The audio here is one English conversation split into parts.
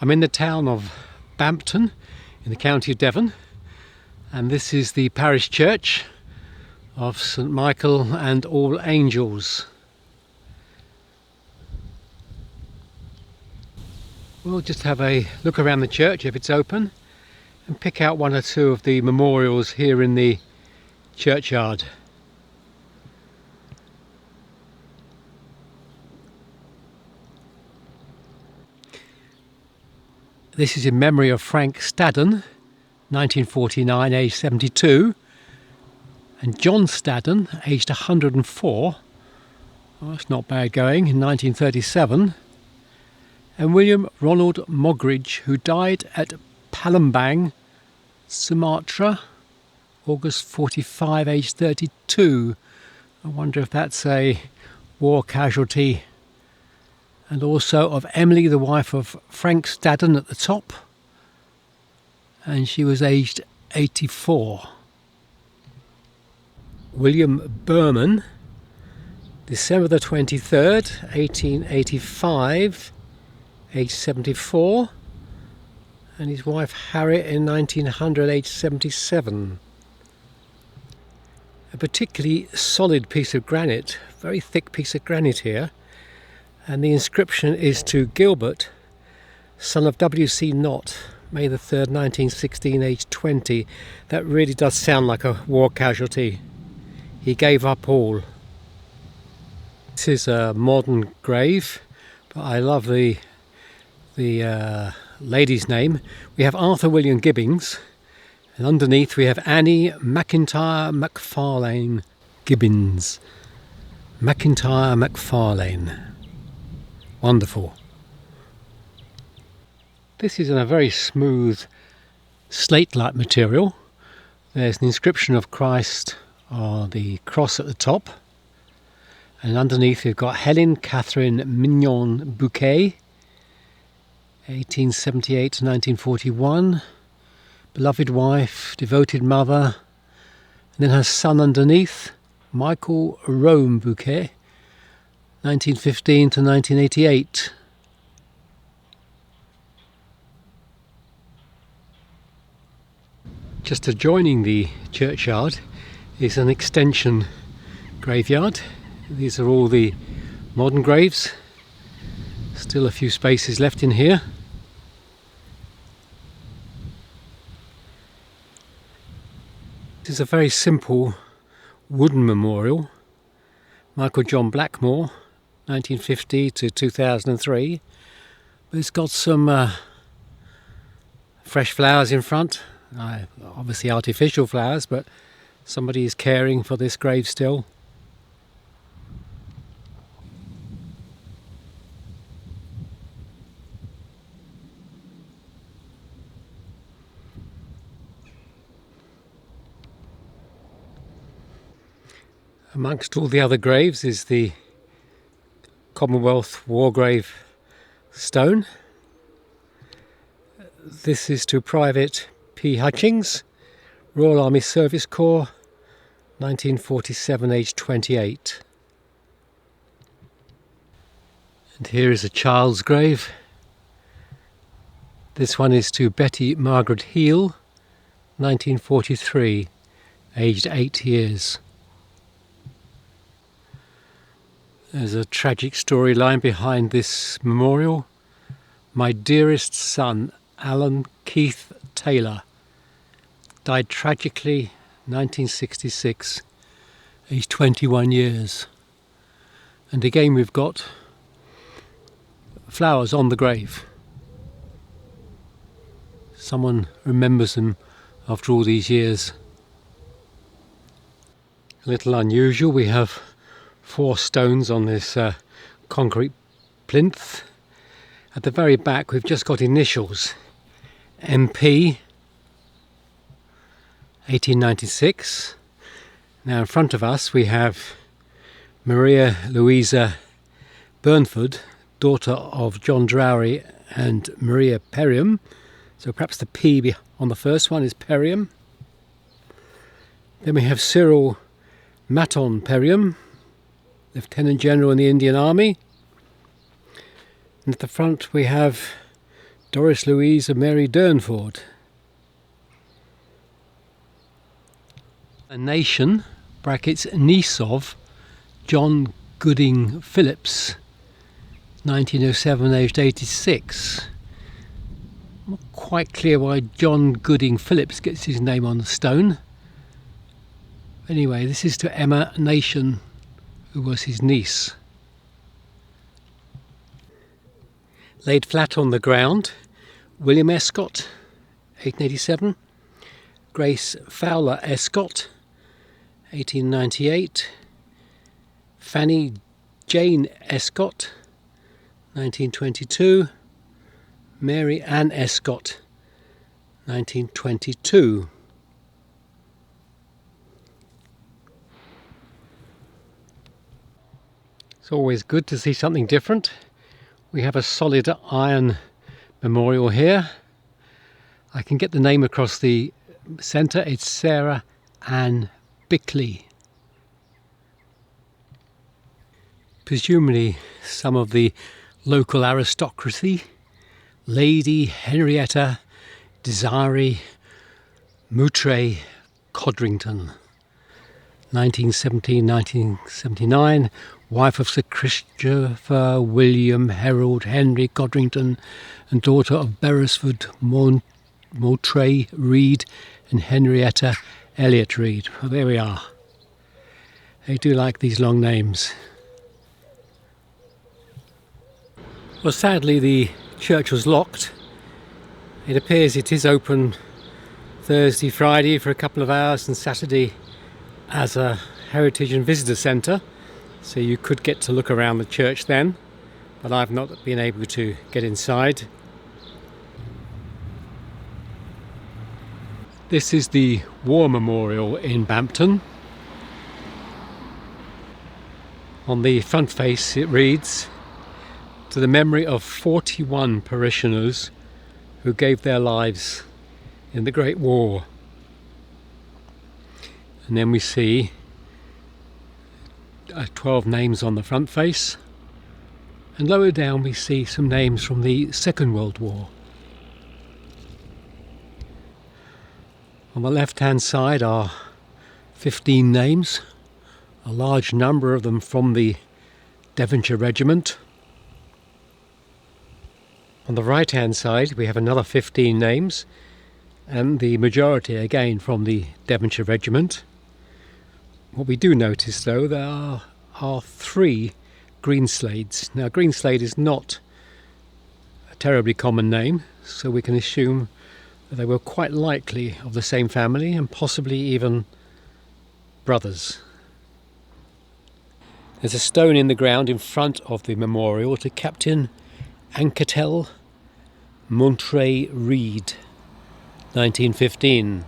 I'm in the town of Bampton in the county of Devon, and this is the parish church of St Michael and All Angels. We'll just have a look around the church if it's open and pick out one or two of the memorials here in the churchyard. This is in memory of Frank Stadden, 1949, aged 72, and John Stadden, aged 104, well, that's not bad going, in 1937, and William Ronald Mogridge, who died at Palembang, Sumatra, August 45, aged 32. I wonder if that's a war casualty. And also of Emily, the wife of Frank Stadden at the top, and she was aged 84. William Berman, December the 23rd, 1885, aged 74, and his wife Harriet in 1900, aged 77. A particularly solid piece of granite, very thick piece of granite here. And the inscription is to Gilbert, son of W.C. Knott, May the 3rd, 1916, aged 20. That really does sound like a war casualty. He gave up all. This is a modern grave, but I love the lady's name. We have Arthur William Gibbings, and underneath we have Annie McIntyre McFarlane Gibbons. McIntyre McFarlane. Wonderful. This is in a very smooth slate-like material. There's an inscription of Christ on the cross at the top, and underneath we've got Helen Catherine Mignon Bouquet, 1878 to 1941, beloved wife, devoted mother, and then her son underneath, Michael Rome Bouquet, 1915 to 1988. Just adjoining the churchyard is an extension graveyard. These are all the modern graves. Still a few spaces left in here. This is a very simple wooden memorial. Michael John Blackmore, 1950 to 2003, but it's got some fresh flowers in front, obviously artificial flowers, but somebody is caring for this grave still. Amongst all the other graves is the Commonwealth War Grave stone. This is to Private P. Hutchings, Royal Army Service Corps, 1947, aged 28. And here is a child's grave. This one is to Betty Margaret Heal, 1943, aged 8 years. There's a tragic storyline behind this memorial. My dearest son, Alan Keith Taylor, died tragically 1966, aged 21 years. And again we've got flowers on the grave. Someone remembers them after all these years. A little unusual, we have 4 stones on this concrete plinth. At the very back we've just got initials, MP 1896. Now in front of us we have Maria Louisa Burnford, daughter of John Drowry and Maria Perriam, so perhaps the P on the first one is Perriam. Then we have Cyril Maton Perriam, Lieutenant General in the Indian Army. And at the front we have Doris Louise and Mary Durnford. A nation, brackets, niece of John Gooding Phillips, 1907, aged 86. I'm not quite clear why John Gooding Phillips gets his name on the stone. Anyway, this is to Emma Nation, who was his niece. Laid flat on the ground, William Escott, 1887. Grace Fowler Escott, 1898. Fanny Jane Escott, 1922. Mary Ann Escott, 1922. It's always good to see something different. We have a solid iron memorial here. I can get the name across the centre. It's Sarah Ann Bickley. Presumably some of the local aristocracy. Lady Henrietta Desiree Moutray Codrington, 1917-1979, wife of Sir Christopher William Harold Henry Codrington and daughter of Beresford Moutray Reed and Henrietta Elliott Reed. Well, there we are. They do like these long names. Well, sadly the church was locked. It appears it is open Thursday, Friday for a couple of hours and Saturday as a heritage and visitor centre, so you could get to look around the church then, but I've not been able to get inside. This is the War Memorial in Bampton. On the front face it reads, "To the memory of 41 parishioners who gave their lives in the Great War." And then we see 12 names on the front face, and lower down we see some names from the Second World War. On the left hand side are 15 names, a large number of them from the Devonshire Regiment. On the right hand side we have another 15 names, and the majority again from the Devonshire Regiment. What we do notice though, there are 3 Greenslades. Now Greenslade is not a terribly common name, so we can assume that they were quite likely of the same family and possibly even brothers. There's a stone in the ground in front of the memorial to Captain Anketel Moutray Reed, 1915.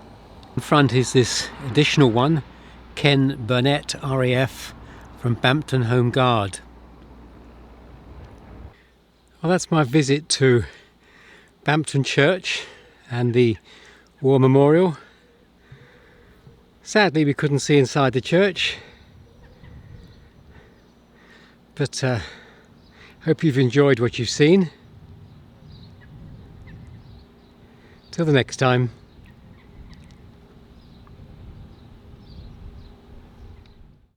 In front is this additional one, Ken Burnett, RAF, from Bampton Home Guard. Well, that's my visit to Bampton Church and the War Memorial. Sadly we couldn't see inside the church, but hope you've enjoyed what you've seen. Till the next time.